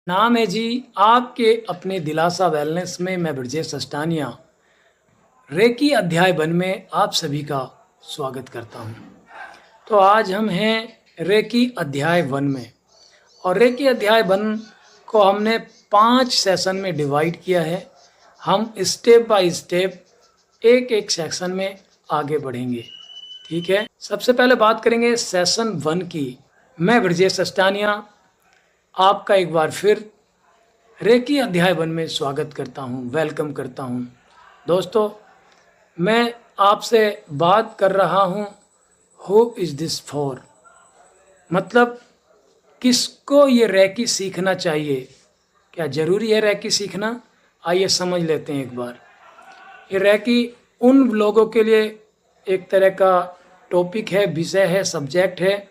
नाम है जी आपके अपने दिलासा वेलनेस में। मैं ब्रजेश अष्टानिया रेकी अध्याय वन में आप सभी का स्वागत करता हूं। तो आज हम हैं रेकी अध्याय वन में, और रेकी अध्याय वन को हमने 5 सेशन में डिवाइड किया है। हम स्टेप बाय स्टेप एक एक सेक्शन में आगे बढ़ेंगे, ठीक है। सबसे पहले बात करेंगे सेशन 1 की। मैं ब्रजेश अष्टानिया आपका एक बार फिर रेकी अध्याय वन में स्वागत करता हूं, वेलकम करता हूं। दोस्तों, मैं आपसे बात कर रहा हूं हु इज़ दिस फॉर, मतलब किसको ये रेकी सीखना चाहिए। क्या ज़रूरी है रेकी सीखना? आइए समझ लेते हैं एक बार। ये रेकी उन लोगों के लिए एक तरह का टॉपिक है, विषय है, सब्जेक्ट है,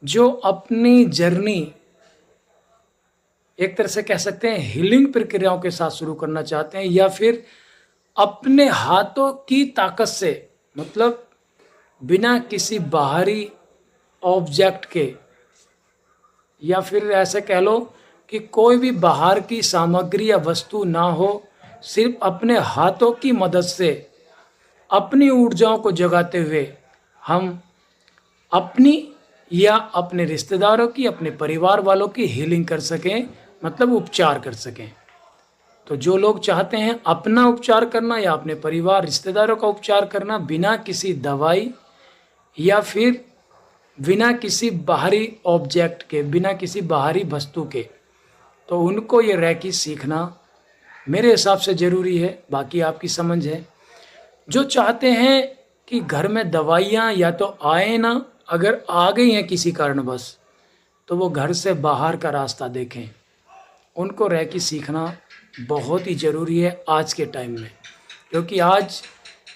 जो अपनी जर्नी एक तरह से कह सकते हैं हीलिंग प्रक्रियाओं के साथ शुरू करना चाहते हैं, या फिर अपने हाथों की ताकत से, मतलब बिना किसी बाहरी ऑब्जेक्ट के, या फिर ऐसे कह लो कि कोई भी बाहर की सामग्री या वस्तु ना हो, सिर्फ अपने हाथों की मदद से अपनी ऊर्जाओं को जगाते हुए हम अपनी या अपने रिश्तेदारों की, अपने परिवार वालों की हीलिंग कर सकें, मतलब उपचार कर सकें। तो जो लोग चाहते हैं अपना उपचार करना या अपने परिवार रिश्तेदारों का उपचार करना बिना किसी दवाई या फिर बिना किसी बाहरी ऑब्जेक्ट के, बिना किसी बाहरी वस्तु के, तो उनको ये रेकी सीखना मेरे हिसाब से ज़रूरी है। बाकी आपकी समझ है। जो चाहते हैं कि घर में दवाइयाँ या तो आए ना, अगर आ गई हैं किसी कारणवश, तो वो घर से बाहर का रास्ता देखें। उनको रेकी सीखना बहुत ही ज़रूरी है आज के टाइम में, क्योंकि आज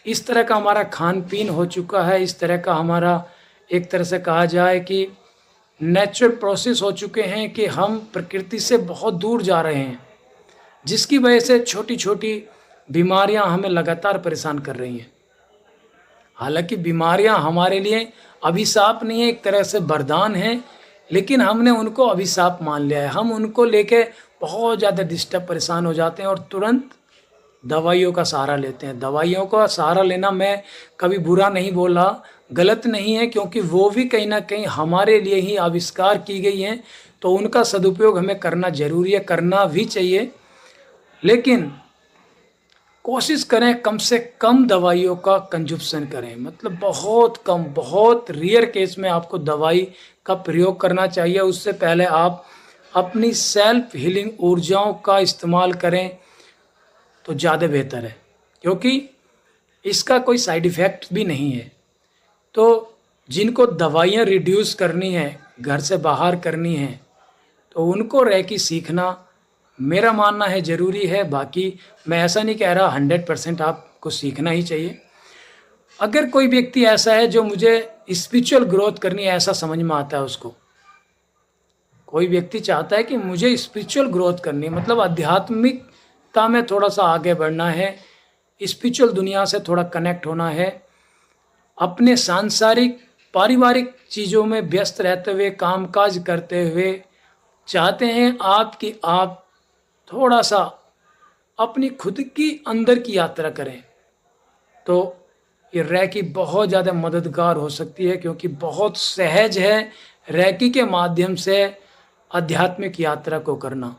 इस तरह का हमारा खान पीन हो चुका है, इस तरह का हमारा एक तरह से कहा जाए कि नेचुरल प्रोसेस हो चुके हैं कि हम प्रकृति से बहुत दूर जा रहे हैं, जिसकी वजह से छोटी छोटी बीमारियां हमें लगातार परेशान कर रही हैं। हालांकि बीमारियां हमारे लिए अभिशाप नहीं है, एक तरह से वरदान है, लेकिन हमने उनको अभिशाप मान लिया है। हम उनको लेके बहुत ज़्यादा डिस्टर्ब, परेशान हो जाते हैं और तुरंत दवाइयों का सहारा लेते हैं। दवाइयों का सहारा लेना मैं कभी बुरा नहीं बोला, गलत नहीं है, क्योंकि वो भी कहीं ना कहीं हमारे लिए ही आविष्कार की गई हैं, तो उनका सदुपयोग हमें करना ज़रूरी है, करना भी चाहिए। लेकिन कोशिश करें कम से कम दवाइयों का कंजप्शन करें, मतलब बहुत कम, बहुत रेयर केस में आपको दवाई का प्रयोग करना चाहिए। उससे पहले आप अपनी सेल्फ हीलिंग ऊर्जाओं का इस्तेमाल करें तो ज़्यादा बेहतर है, क्योंकि इसका कोई साइड इफ़ेक्ट भी नहीं है। तो जिनको दवाइयाँ रिड्यूस करनी है, घर से बाहर करनी है, तो उनको रेकी सीखना मेरा मानना है ज़रूरी है। बाकी मैं ऐसा नहीं कह रहा 100% आपको सीखना ही चाहिए। अगर कोई व्यक्ति ऐसा है जो मुझे स्पिरिचुअल ग्रोथ करनी है, ऐसा समझ में आता है उसको, कोई व्यक्ति चाहता है कि मुझे स्पिरिचुअल ग्रोथ करनी है, मतलब आध्यात्मिकता में थोड़ा सा आगे बढ़ना है, स्पिरिचुअल दुनिया से थोड़ा कनेक्ट होना है, अपने सांसारिक पारिवारिक चीज़ों में व्यस्त रहते हुए, कामकाज करते हुए चाहते हैं कि आप थोड़ा सा अपनी खुद की अंदर की यात्रा करें, तो ये रेकी बहुत ज़्यादा मददगार हो सकती है, क्योंकि बहुत सहज है रेकी के माध्यम से आध्यात्मिक यात्रा को करना।